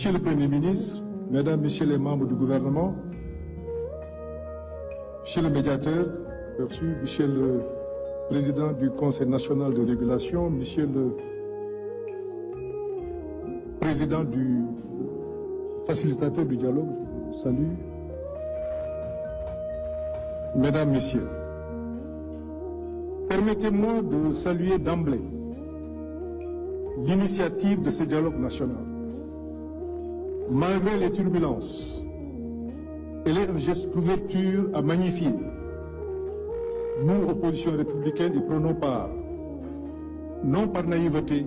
Monsieur le Premier ministre, Mesdames, Messieurs les membres du gouvernement, Monsieur le médiateur, Monsieur le Président du Conseil national de régulation, Monsieur le Président du facilitateur du dialogue, je vous salue. Mesdames, Messieurs, permettez-moi de saluer d'emblée l'initiative de ce dialogue national. Malgré les turbulences, elle est un geste d'ouverture à magnifier. Nous, opposition républicaine, y prenons part, non par naïveté,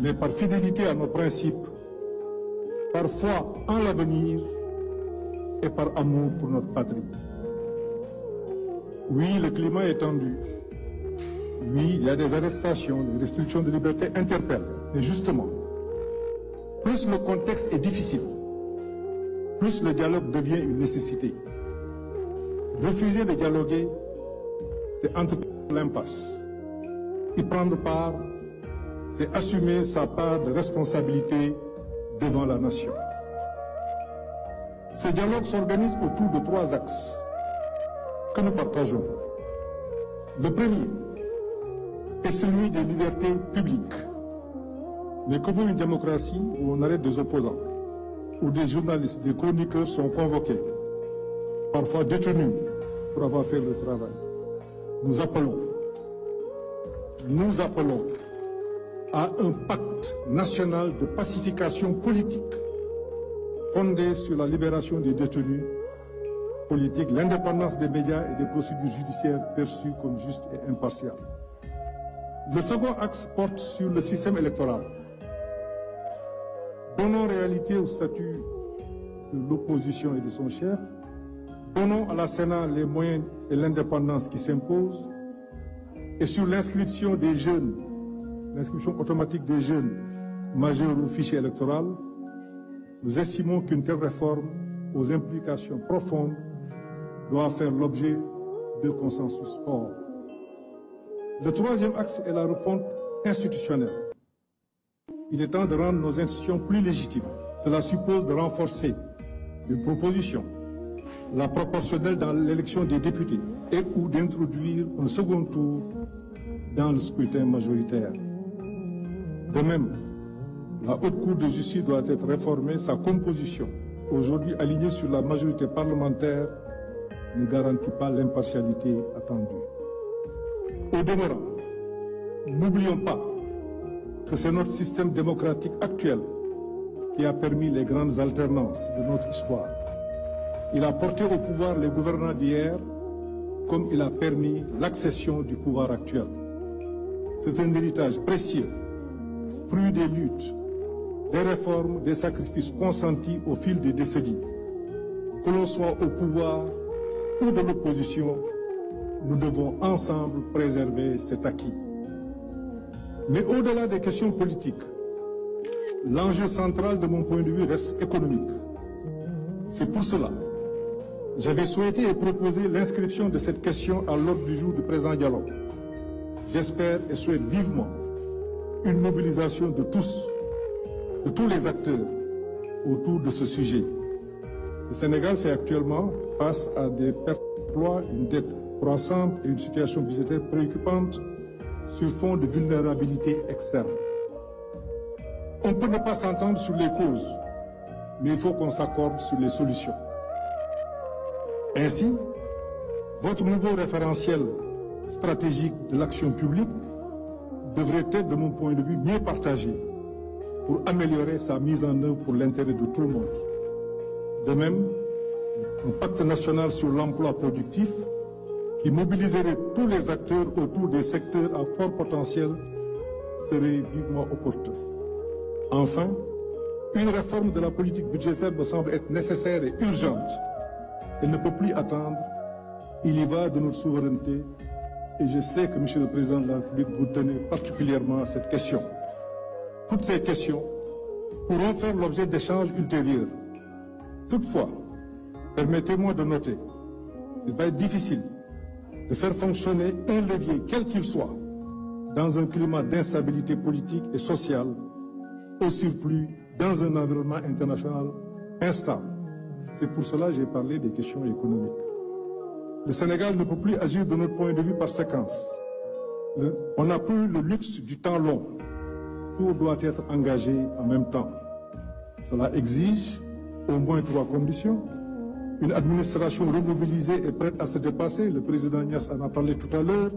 mais par fidélité à nos principes, par foi en l'avenir et par amour pour notre patrie. Oui, le climat est tendu. Oui, il y a des arrestations, des restrictions de liberté interpellent. Mais justement, plus le contexte est difficile, plus le dialogue devient une nécessité. Refuser de dialoguer, c'est entretenir l'impasse. Y prendre part, c'est assumer sa part de responsabilité devant la nation. Ce dialogue s'organise autour de 3 axes que nous partageons. Le premier est celui des libertés publiques. Mais que vaut une démocratie où on arrête des opposants, où des journalistes, des chroniqueurs sont convoqués, parfois détenus pour avoir fait le travail? Nous appelons à un pacte national de pacification politique fondé sur la libération des détenus politiques, l'indépendance des médias et des procédures judiciaires perçues comme justes et impartiales. Le second axe porte sur le système électoral. Donnons réalité au statut de l'opposition et de son chef. Donnons à la Sénat les moyens et l'indépendance qui s'imposent. Et sur l'inscription des jeunes, l'inscription automatique des jeunes majeurs au fichier électoral, nous estimons qu'une telle réforme aux implications profondes doit faire l'objet de consensus forts. Le troisième axe est la refonte institutionnelle. Il est temps de rendre nos institutions plus légitimes. Cela suppose de renforcer les propositions, la proportionnelle dans l'élection des députés et ou d'introduire un second tour dans le scrutin majoritaire. De même, la Haute Cour de justice doit être réformée, sa composition, aujourd'hui alignée sur la majorité parlementaire, ne garantit pas l'impartialité attendue. Au demeurant, n'oublions pas que c'est notre système démocratique actuel qui a permis les grandes alternances de notre histoire. Il a porté au pouvoir les gouvernants d'hier, comme il a permis l'accession du pouvoir actuel. C'est un héritage précieux, fruit des luttes, des réformes, des sacrifices consentis au fil des décennies. Que l'on soit au pouvoir ou de l'opposition, nous devons ensemble préserver cet acquis. Mais au-delà des questions politiques, l'enjeu central de mon point de vue reste économique. C'est pour cela que j'avais souhaité et proposé l'inscription de cette question à l'ordre du jour du présent dialogue. J'espère et souhaite vivement une mobilisation de tous les acteurs autour de ce sujet. Le Sénégal fait actuellement face à des pertes d'emploi, une dette croissante et une situation budgétaire préoccupante sur fond de vulnérabilité externe. On peut ne pas s'entendre sur les causes, mais il faut qu'on s'accorde sur les solutions. Ainsi, votre nouveau référentiel stratégique de l'action publique devrait être, de mon point de vue, mieux partagé pour améliorer sa mise en œuvre pour l'intérêt de tout le monde. De même, un pacte national sur l'emploi productif qui mobiliserait tous les acteurs autour des secteurs à fort potentiel serait vivement opportun. Enfin, une réforme de la politique budgétaire me semble être nécessaire et urgente. Elle ne peut plus attendre. Il y va de notre souveraineté et je sais que, Monsieur le Président de la République, vous tenez particulièrement à cette question. Toutes ces questions pourront faire l'objet d'échanges ultérieurs. Toutefois, permettez-moi de noter qu'il va être difficile de faire fonctionner un levier, quel qu'il soit, dans un climat d'instabilité politique et sociale, au surplus dans un environnement international instable. C'est pour cela que j'ai parlé des questions économiques. Le Sénégal ne peut plus agir de notre point de vue par séquence. On n'a plus le luxe du temps long. Tout doit être engagé en même temps. Cela exige au moins 3 conditions. Une administration remobilisée et prête à se dépasser. Le président Niass en a parlé tout à l'heure.